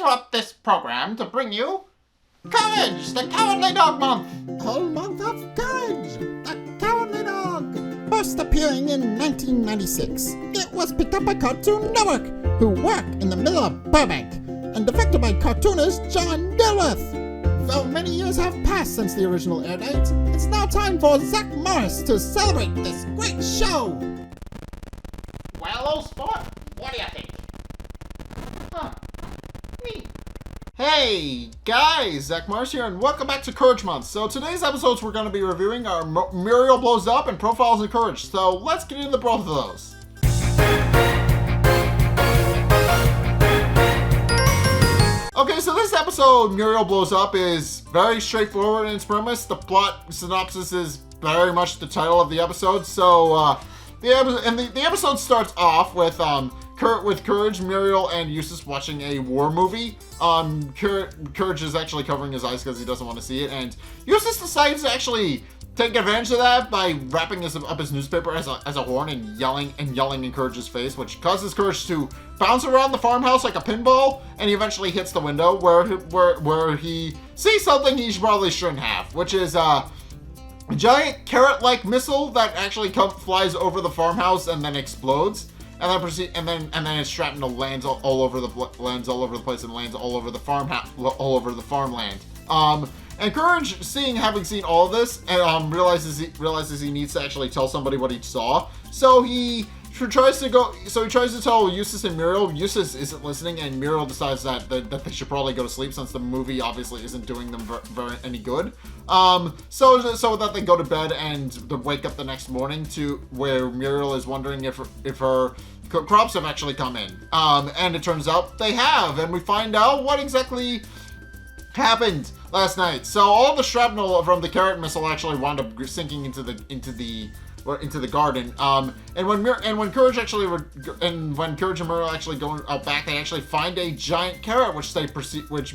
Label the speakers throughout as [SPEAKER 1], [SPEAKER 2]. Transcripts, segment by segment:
[SPEAKER 1] interrupt this program to bring you Courage, the Cowardly Dog Month.
[SPEAKER 2] Whole month of Courage, the Cowardly Dog. First appearing in 1996, it was picked up by Cartoon Network, who work in the middle of Burbank, and directed by cartoonist John Dilworth. Though many years have passed since the original air date, it's now time for Zack to celebrate this great show.
[SPEAKER 1] Well, old sport, what do you think? Neat. Hey guys, Zack here, and welcome back to Courage Month. So today's episodes we're going to be reviewing are Muriel Blows Up and Profiles in Courage. So let's get into both of those. Okay, so this episode, Muriel Blows Up, is very straightforward in its premise. The plot synopsis is very much the title of the episode. So the episode starts off with Courage, Muriel, and Eustace watching a war movie. Courage is actually covering his eyes because he doesn't want to see it, and Eustace decides to actually take advantage of that by wrapping up his newspaper as a horn and yelling in Courage's face, which causes Courage to bounce around the farmhouse like a pinball, and he eventually hits the window where he sees something he probably shouldn't have, which is a giant carrot-like missile that actually flies over the farmhouse and then explodes. And then its shrapnel lands all over the place and lands all over the farmland. And Courage, having seen all of this, realizes he needs to actually tell somebody what he saw. So he tries to tell Eustace and Muriel. Eustace isn't listening, and Muriel decides that they should probably go to sleep since the movie obviously isn't doing them any good. So that they go to bed and they wake up the next morning to where Muriel is wondering if her crops have actually come in. And it turns out they have, and we find out what exactly happened last night. So all the shrapnel from the carrot missile actually wound up sinking into the garden. And when Courage and Muriel actually go out back, they actually find a giant carrot, which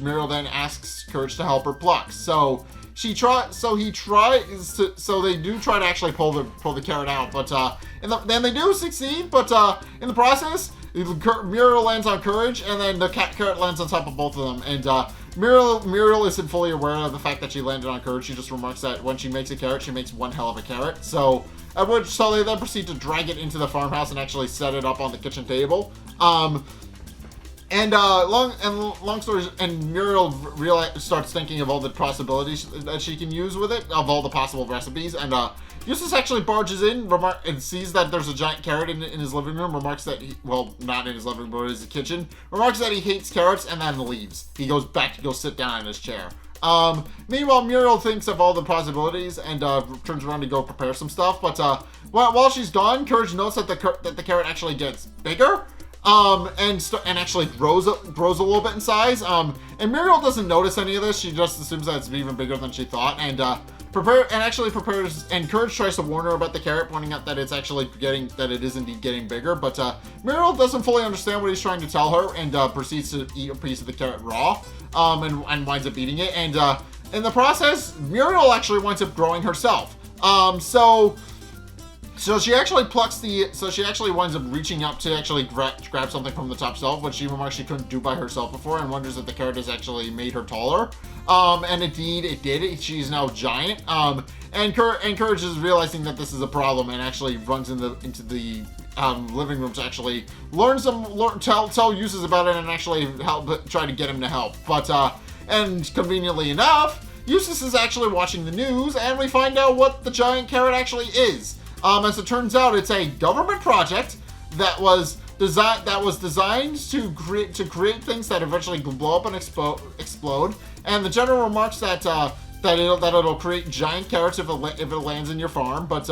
[SPEAKER 1] Muriel then asks Courage to help her pluck. So they do try to actually pull the carrot out, but then they do succeed. But in the process, Muriel lands on Courage, and then the carrot lands on top of both of them. And Muriel isn't fully aware of the fact that she landed on Courage. She just remarks that when she makes a carrot, she makes one hell of a carrot. So they then proceed to drag it into the farmhouse and actually set it up on the kitchen table. Long story, and Muriel starts thinking of all the possibilities that she can use with it, of all the possible recipes, and Eustace actually barges in and sees that there's a giant carrot in his living room, remarks that not in his living room, but in his kitchen, remarks that he hates carrots, and then leaves. He goes back to go sit down in his chair. Meanwhile, Muriel thinks of all the possibilities and turns around to go prepare some stuff, but while she's gone, Courage notes that the carrot actually gets bigger. And actually grows a little bit in size. And Muriel doesn't notice any of this. She just assumes that it's even bigger than she thought. And Courage tries to warn her about the carrot, pointing out that it is indeed getting bigger. But Muriel doesn't fully understand what he's trying to tell her, and proceeds to eat a piece of the carrot raw. And winds up eating it. And in the process, Muriel actually winds up growing herself. So she actually winds up reaching up to actually grab something from the top shelf, which she remarks she couldn't do by herself before, and wonders if the carrot has actually made her taller. And indeed it did. She's now giant. And Courage is realizing that this is a problem, and actually runs into the living room to actually tell Eustace about it, and actually try to get him to help. But and conveniently enough, Eustace is actually watching the news, and we find out what the giant carrot actually is. As it turns out, it's a government project that was designed to create things that eventually blow up and explode. And the general remarks that it'll create giant carrots if it lands in your farm. But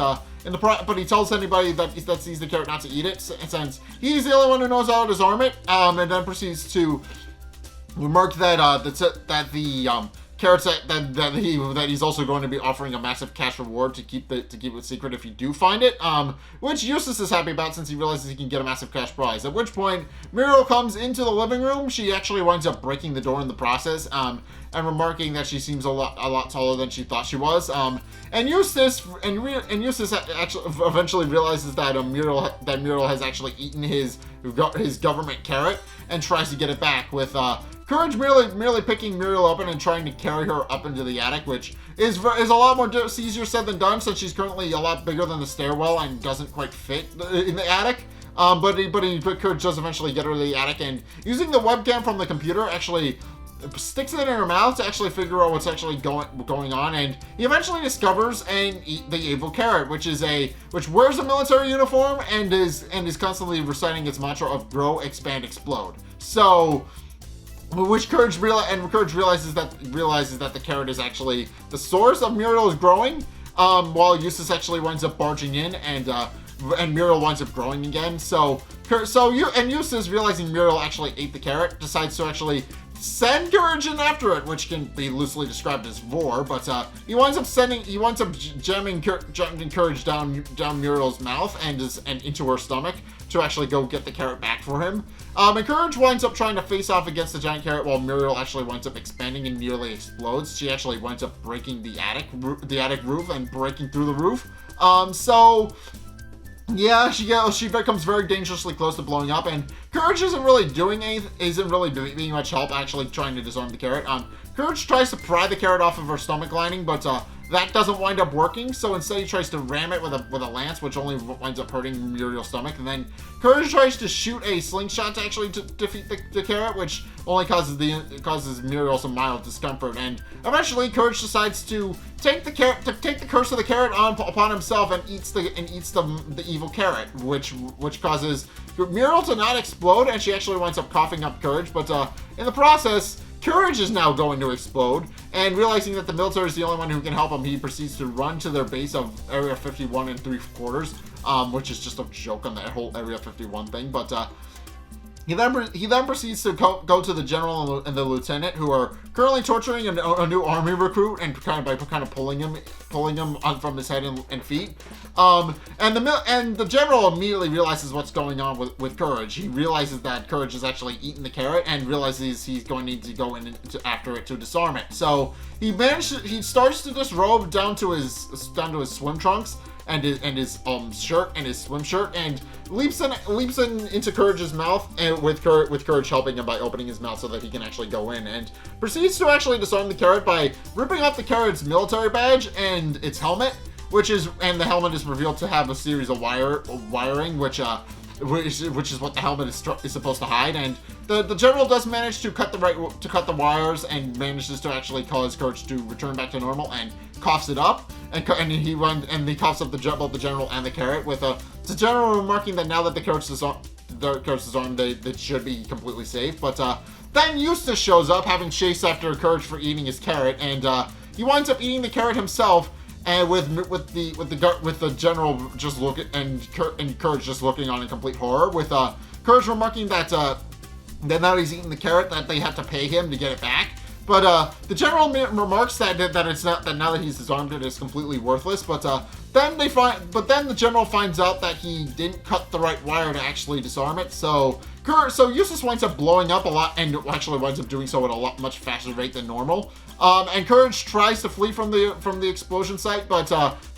[SPEAKER 1] he tells anybody that sees the carrot not to eat it, since he's the only one who knows how to disarm it. And then proceeds to remark that the carrots that he's also going to be offering a massive cash reward to keep it secret if you do find it, which Eustace is happy about since he realizes he can get a massive cash prize. At which point Muriel comes into the living room. She actually winds up breaking the door in the process, and remarking that she seems a lot taller than she thought she was. And Eustace actually eventually realizes that Muriel has actually eaten his government carrot, and tries to get it back with Courage merely picking Muriel up and trying to carry her up into the attic, which is a lot more easier said than done, since she's currently a lot bigger than the stairwell and doesn't quite fit in the attic. But Courage does eventually get her to the attic, and using the webcam from the computer, actually sticks it in her mouth to actually figure out what's actually going on, and he eventually discovers the evil carrot, which wears a military uniform and is constantly reciting its mantra of grow, expand, explode. So, which Courage realizes that the carrot is actually the source of Muriel's growing, while Eustace actually winds up barging in, and Muriel winds up growing again. So Eustace, realizing Muriel actually ate the carrot, decides to actually send Courage in after it, which can be loosely described as roar, but he winds up jamming Courage down Muriel's mouth and into her stomach to actually go get the carrot back for him. And Courage winds up trying to face off against the giant carrot, while Muriel actually winds up expanding and nearly explodes. She actually winds up breaking the attic roof and breaking through the roof. Yeah, she becomes very dangerously close to blowing up, and Courage isn't really being much help actually trying to disarm the carrot. Courage tries to pry the carrot off of her stomach lining, but that doesn't wind up working, so instead he tries to ram it with a lance, which only winds up hurting Muriel's stomach, and then Courage tries to shoot a slingshot to actually defeat the carrot, which only causes Muriel some mild discomfort, and eventually Courage decides to take the curse of the carrot upon himself and eats the evil carrot, which causes Muriel to not explode, and she actually winds up coughing up Courage, but in the process, Courage is now going to explode, and realizing that the military is the only one who can help him, he proceeds to run to their base of Area 51 3/4, which is just a joke on that whole Area 51 thing, but he then proceeds to go to the general and the lieutenant, who are currently torturing a new army recruit and kind of pulling him on from his head and feet. And the general immediately realizes what's going on with Courage. He realizes that Courage has actually eaten the carrot and realizes he's going to need to go after it to disarm it. So he starts to disrobe down to his swim trunks and his shirt and his swim shirt, and leaps into Courage's mouth, and with Courage helping him by opening his mouth so that he can actually go in, and proceeds to actually disarm the carrot by ripping off the carrot's military badge and its helmet, and the helmet is revealed to have a series of wiring, which is what the helmet is supposed to hide, and the general does manage to cut the wires and manages to actually cause Courage to return back to normal, and coughs it up, and he coughs up both the general and the carrot, with the general remarking that now that the carrot's disarmed, they should be completely safe. But then Eustace shows up, having chased after Courage for eating his carrot, and he winds up eating the carrot himself, and with the general just and Courage just looking on in complete horror, with Courage remarking that now that he's eaten the carrot, that they have to pay him to get it back. But the general remarks that it's not, that now that he's disarmed it is completely worthless. But then the general finds out that he didn't cut the right wire to actually disarm it. So Eustace winds up blowing up a lot, and actually winds up doing so at a much faster rate than normal. And Courage tries to flee from the explosion site, but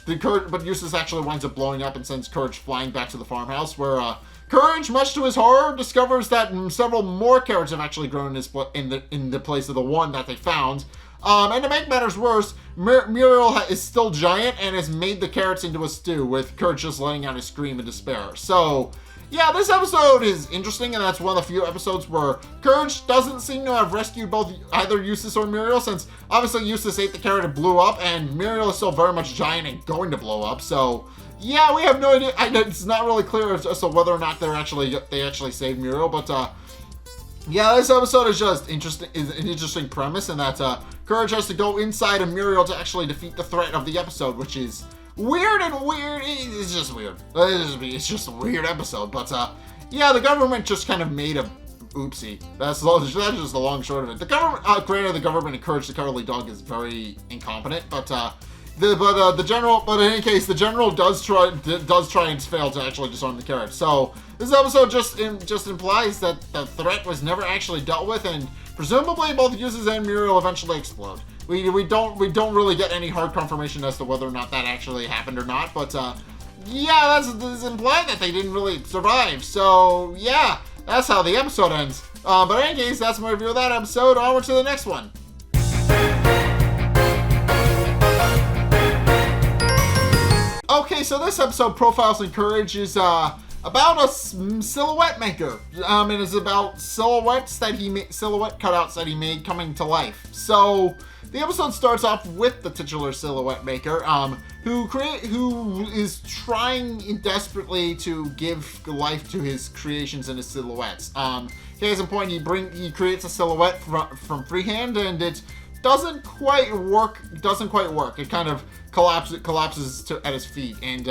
[SPEAKER 1] Eustace actually winds up blowing up and sends Courage flying back to the farmhouse, where Courage, much to his horror, discovers that several more carrots have actually grown in the place of the one that they found. And to make matters worse, Muriel is still giant and has made the carrots into a stew, with Courage just letting out a scream in despair. So, yeah, this episode is interesting, and that's one of the few episodes where Courage doesn't seem to have rescued either Eustace or Muriel, since obviously Eustace ate the carrot and blew up, and Muriel is still very much giant and going to blow up. So, yeah, we have no idea. It's not really clear as to whether or not they actually saved Muriel, but yeah, this episode is just an interesting premise, and that Courage has to go inside of Muriel to actually defeat the threat of the episode, which is weird. It's just weird. It's just a weird episode, but yeah, the government just kind of made a oopsie. That's just the long and short of it. The government encouraged the Cowardly Dog is very incompetent, but in any case, the general does try and fail to actually disarm the carrot. So this episode just implies that the threat was never actually dealt with, and presumably both Eustace and Muriel eventually explode. We don't really get any hard confirmation as to whether or not that actually happened or not, but yeah, that's implied that they didn't really survive. So yeah, that's how the episode ends. But in any case, that's my review of that episode. Onward to the next one. Okay, so this episode, Profiles in Courage, is about a silhouette maker. It is about silhouette cutouts that he made coming to life. So the episode starts off with the titular silhouette maker, who is trying desperately to give life to his creations and his silhouettes. Case in point, he creates a silhouette from freehand, and it doesn't quite work. It kind of collapses at his feet, and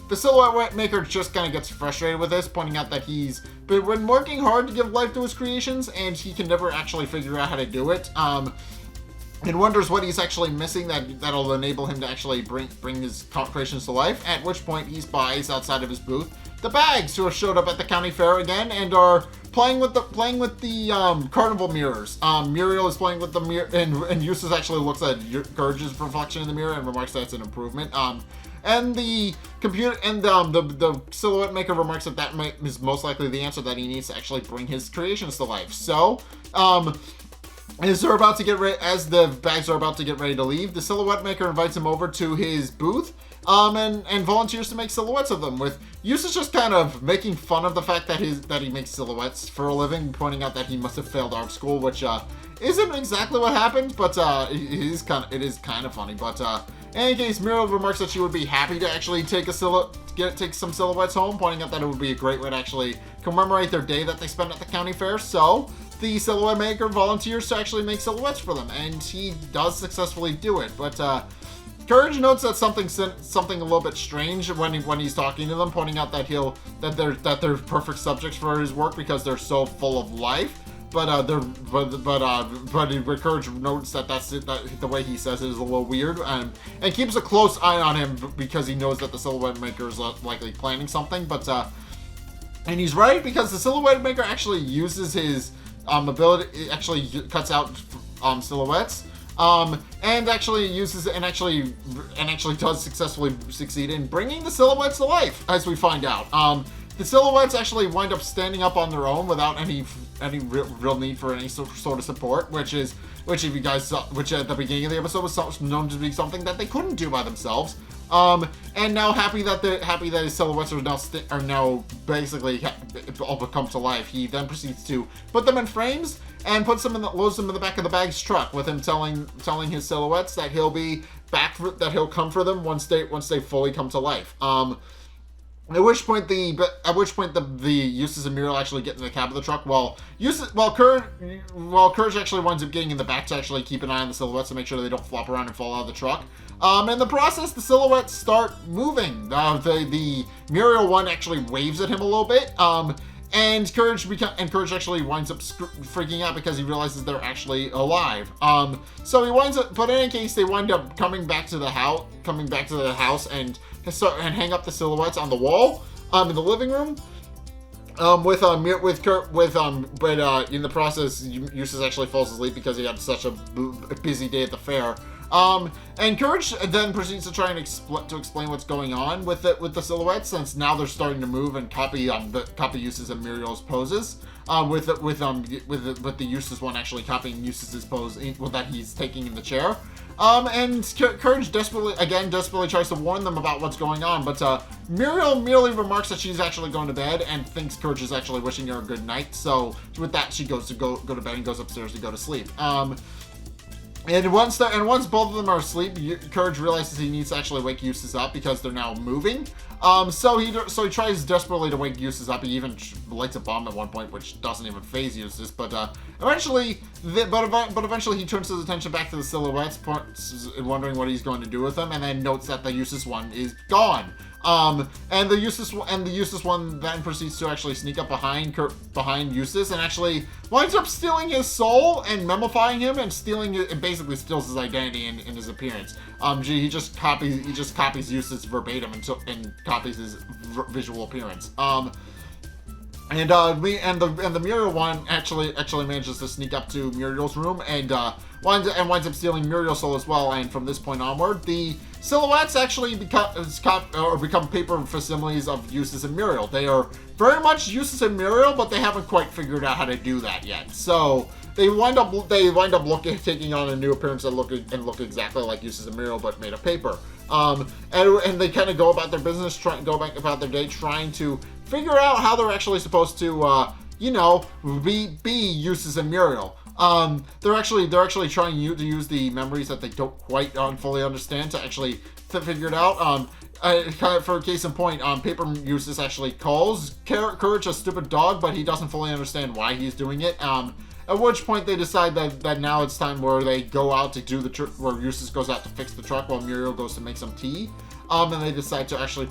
[SPEAKER 1] the silhouette maker just kind of gets frustrated with this, pointing out that he's been working hard to give life to his creations, and he can never actually figure out how to do it. And wonders what he's actually missing that'll enable him to actually bring his creations to life. At which point he spies outside of his booth the Bags, who have showed up at the county fair again and are playing with the carnival mirrors. Muriel is playing with the mirror, and Eustace actually looks at Courage's reflection in the mirror and remarks that it's an improvement. And the computer and the silhouette maker remarks that is most likely the answer that he needs to actually bring his creations to life. So, as the Bags are about to get ready to leave, the silhouette maker invites him over to his booth, and volunteers to make silhouettes of them, with Eustace just kind of making fun of the fact that he makes silhouettes for a living, pointing out that he must have failed art school, which isn't exactly what happened, but it is kind of funny. But in any case, Muriel remarks that she would be happy to actually take some silhouettes home, pointing out that it would be a great way to actually commemorate their day that they spent at the county fair. So the silhouette maker volunteers to actually make silhouettes for them, and he does successfully do it. But Courage notes that something a little bit strange when he's talking to them, pointing out that they're perfect subjects for his work because they're so full of life. But Courage notes that the way he says it is a little weird, and keeps a close eye on him because he knows that the silhouette maker is likely planning something. But and he's right, because the silhouette maker actually uses his ability. It actually cuts out silhouettes. And actually does successfully succeed in bringing the silhouettes to life, as we find out. The silhouettes actually wind up standing up on their own without any real need for any sort of support, which if you guys saw, which at the beginning of the episode was known to be something that they couldn't do by themselves. And now happy that his silhouettes are now basically all come to life, he then proceeds to put them in frames and loads them in the back of the Bags truck, with him telling his silhouettes that he'll be back that he'll come for them once they fully come to life. At which point the Eustace and Muriel actually get in the cab of the truck, while Courage actually winds up getting in the back to actually keep an eye on the silhouettes to make sure they don't flop around and fall out of the truck. In the process, the silhouettes start moving. The Muriel one actually waves at him a little bit. And Courage actually winds up freaking out because he realizes they're actually alive. So he winds up, but in any case, they wind up coming back to the house and hang up the silhouettes on the wall in the living room. But in the process, Eustace actually falls asleep because he had such a busy day at the fair. And Courage then proceeds to try and explain what's going on with the silhouettes, since now they're starting to move and copy Eustace and Muriel's poses. With the Eustace one actually copying Eustace's pose that he's taking in the chair. And Courage desperately tries to warn them about what's going on, but Muriel merely remarks that she's actually going to bed and thinks Courage is actually wishing her a good night. So with that, she goes to go to bed and goes upstairs to go to sleep. And once both of them are asleep, Courage realizes he needs to actually wake Eustace up because they're now moving. So he tries desperately to wake Eustace up. He even lights a bomb at one point, which doesn't even phase Eustace. But eventually he turns his attention back to the silhouettes, wondering what he's going to do with them, and then notes that the Eustace one is gone. And the Eustace one then proceeds to actually sneak up behind Eustace and actually winds up stealing his soul and mumifying him and basically steals his identity and his appearance. He just copies Eustace verbatim and copies his visual appearance. And the Muriel one actually manages to sneak up to Muriel's room and winds up stealing Muriel's soul as well. And from this point onward, the silhouettes actually become paper facsimiles of Eustace and Muriel. They are very much Eustace and Muriel, but they haven't quite figured out how to do that yet. So they wind up taking on a new appearance that look exactly like Eustace and Muriel, but made of paper. And they kind of go about their business, go back about their day, trying to figure out how they're actually supposed to, be Eustace and Muriel. They're actually trying to use the memories that they don't quite fully understand to actually figure it out. Kind of for a case in point, Paper Eustace actually calls Courage a stupid dog, but he doesn't fully understand why he's doing it. At which point they decide that now it's time where they go out to do where Eustace goes out to fix the truck while Muriel goes to make some tea. And they decide to actually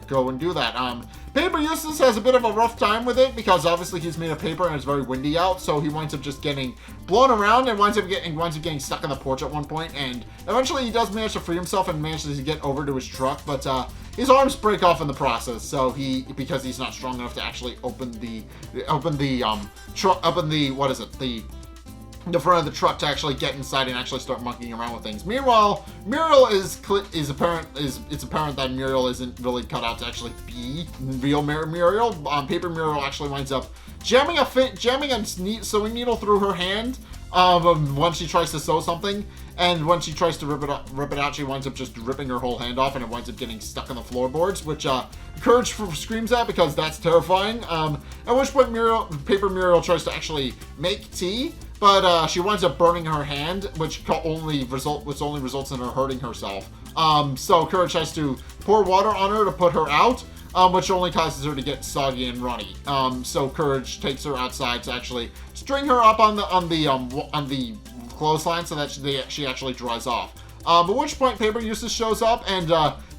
[SPEAKER 1] go and do that. Paper Eustace has a bit of a rough time with it because obviously he's made of paper and it's very windy out, so he winds up just getting blown around and winds up getting stuck on the porch at one point. And eventually he does manage to free himself and manages to get over to his truck, but his arms break off in the process. So because he's not strong enough to actually open the front of the truck to actually get inside and actually start monkeying around with things. Meanwhile, it's apparent that Muriel isn't really cut out to actually be real Muriel. Paper Muriel actually winds up jamming a sewing needle through her hand when she tries to sew something, and when she tries to rip it out, she winds up just ripping her whole hand off, and it winds up getting stuck on the floorboards, which Courage screams at because that's terrifying. At which point Paper Muriel tries to actually make tea, but she winds up burning her hand, which only results in her hurting herself. So Courage has to pour water on her to put her out, which only causes her to get soggy and runny. So Courage takes her outside to actually string her up on the clothesline so that she actually dries off. At which point Paper Eustace shows up and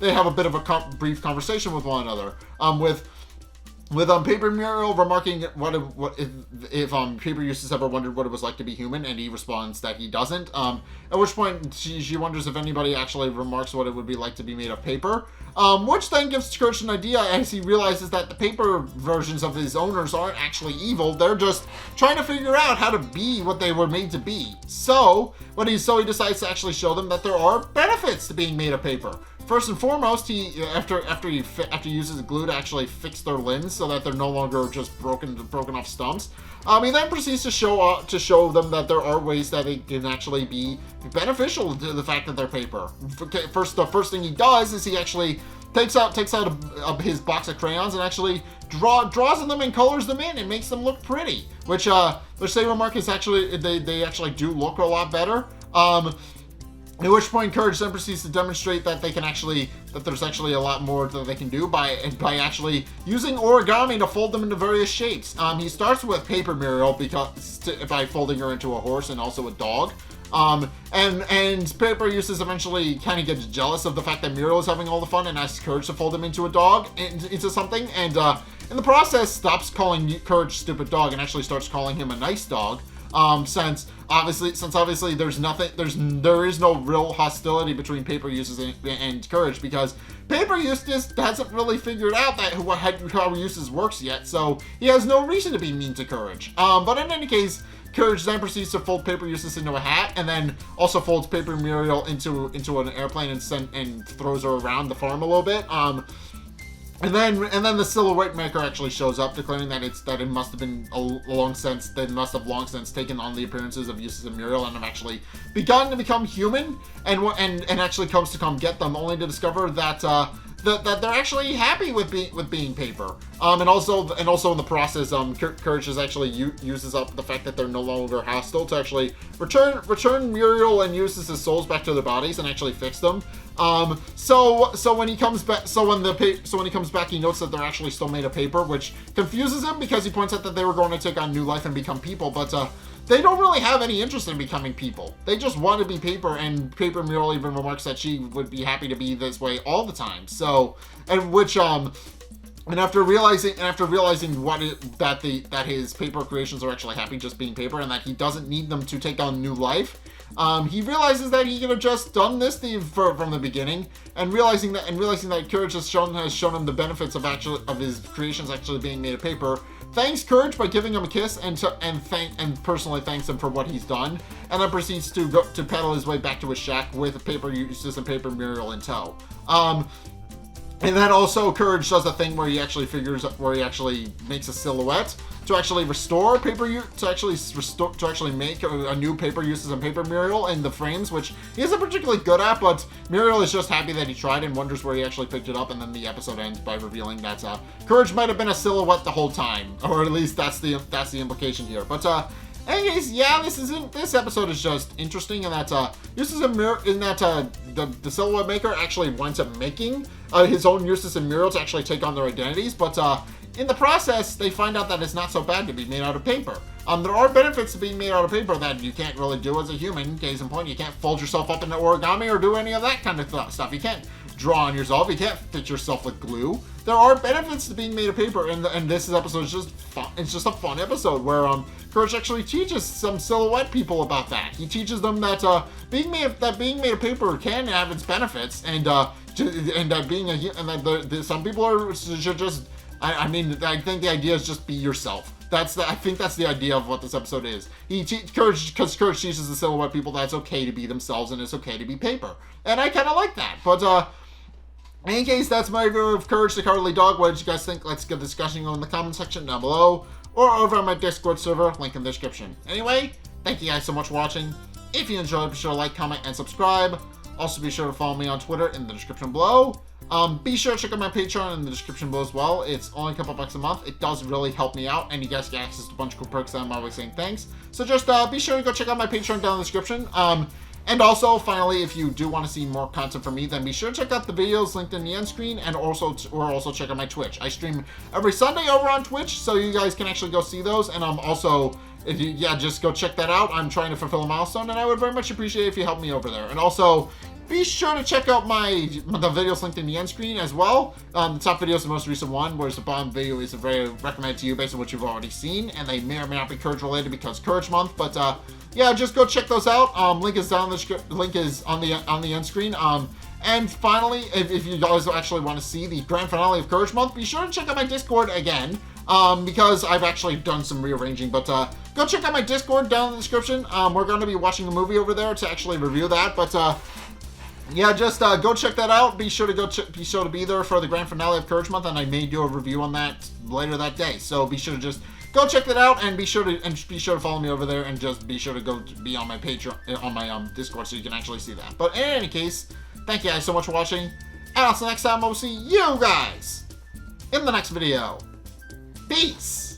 [SPEAKER 1] they have a bit of a brief conversation with one another. With Paper Muriel remarking if Paper Eustace ever wondered what it was like to be human, and he responds that he doesn't. At which point she wonders if anybody actually remarks what it would be like to be made of paper, which then gives Courage an idea as he realizes that the paper versions of his owners aren't actually evil. They're just trying to figure out how to be what they were made to be. So he decides to actually show them that there are benefits to being made of paper. First and foremost, he after he uses glue to actually fix their limbs so that they're no longer just broken off stumps. He then proceeds to show them that there are ways that it can actually be beneficial to the fact that they're paper. The first thing he does is he actually takes out his box of crayons and actually draws them and colors them in and makes them look pretty. Which their say remark is actually they actually do look a lot better. At which point Courage then proceeds to demonstrate that there's actually a lot more that they can do by actually using origami to fold them into various shapes. He starts with Paper Muriel by folding her into a horse and also a dog. And Paper Eustace eventually kind of gets jealous of the fact that Muriel is having all the fun and asks Courage to fold him into a dog, into something, and in the process stops calling Courage stupid dog and actually starts calling him a nice dog. Since obviously there is no real hostility between Paper Eustace and Courage, because Paper Eustace hasn't really figured out how Eustace works yet, so he has no reason to be mean to Courage. But in any case, Courage then proceeds to fold Paper Eustace into a hat, and then also folds Paper Muriel into an airplane and throws her around the farm a little bit. And then the silhouette maker actually shows up, declaring that it must have long since taken on the appearances of Eustace and Muriel and have actually begun to become human, and actually comes to come get them, only to discover that they're actually happy with being paper. And also in the process, Courage actually uses up the fact that they're no longer hostile to actually return Muriel and Eustace's souls back to their bodies and actually fix them. So when he comes back, he notes that they're actually still made of paper, which confuses him because he points out that they were going to take on new life and become people, but they don't really have any interest in becoming people. They just want to be paper, and Paper Muriel even remarks that she would be happy to be this way all the time. So, and after realizing that his paper creations are actually happy just being paper, and that he doesn't need them to take on new life, he realizes that he could have just done this from the beginning, and realizing that Courage has shown him the benefits of his creations actually being made of paper, thanks Courage by giving him a kiss and personally thanks him for what he's done, and then proceeds to go to pedal his way back to his shack with Paper Eustace and Paper Muriel in tow. And then also Courage does a thing where he actually makes a silhouette to actually restore to actually make a new Paper Eustace and Paper Muriel in the frames, which he isn't particularly good at, but Muriel is just happy that he tried and wonders where he actually picked it up, and then the episode ends by revealing that Courage might have been a silhouette the whole time, or at least that's the implication here. But anyways, yeah, this episode is just interesting in that the silhouette maker actually winds up making his own Eustace and Muriel to actually take on their identities, but in the process, they find out that it's not so bad to be made out of paper. There are benefits to being made out of paper that you can't really do as a human. Case in point, you can't fold yourself up into origami or do any of that kind of stuff. You can't draw on yourself. You can't fit yourself with glue. There are benefits to being made of paper, and this episode is just fun. It's just a fun episode where Courage actually teaches some silhouette people about that. He teaches them that being made of paper can have its benefits, and some people should just. I think the idea is just be yourself. I think that's the idea of what this episode is. Courage teaches the silhouette people that it's okay to be themselves and it's okay to be paper. And I kind of like that. But in any case, that's my review of Courage the Cowardly Dog. What did you guys think? Let's get the discussion going in the comment section down below or over on my Discord server, link in the description. Anyway, thank you guys so much for watching. If you enjoyed, be sure to like, comment, and subscribe. Also, be sure to follow me on Twitter in the description below. Be sure to check out my Patreon in the description below as well. It's only a couple bucks a month. It does really help me out, and you guys get access to a bunch of cool perks that I'm always saying thanks. So just be sure to go check out my Patreon down in the description. And also, finally, if you do want to see more content from me, then be sure to check out the videos linked in the end screen, and also check out my Twitch. I stream every Sunday over on Twitch, so you guys can actually go see those. And just go check that out. I'm trying to fulfill a milestone, and I would very much appreciate it if you help me over there. And also, be sure to check out the videos linked in the end screen as well. The top video is the most recent one, whereas the bottom video is very recommended to you based on what you've already seen, and they may or may not be Courage related because Courage Month. But yeah, just go check those out. Link is on the end screen. And finally, if you guys actually want to see the grand finale of Courage Month, be sure to check out my Discord again. Because I've actually done some rearranging, but go check out my Discord down in the description. We're going to be watching a movie over there to actually review that, but yeah, just go check that out. Be sure to be there for the grand finale of Courage Month, and I may do a review on that later that day. So be sure to just go check that out, and be sure to follow me over there, and just be sure to go be on my Patreon, on my Discord, so you can actually see that. But in any case, thank you guys so much for watching, and until next time, I'll see you guys in the next video. Peace!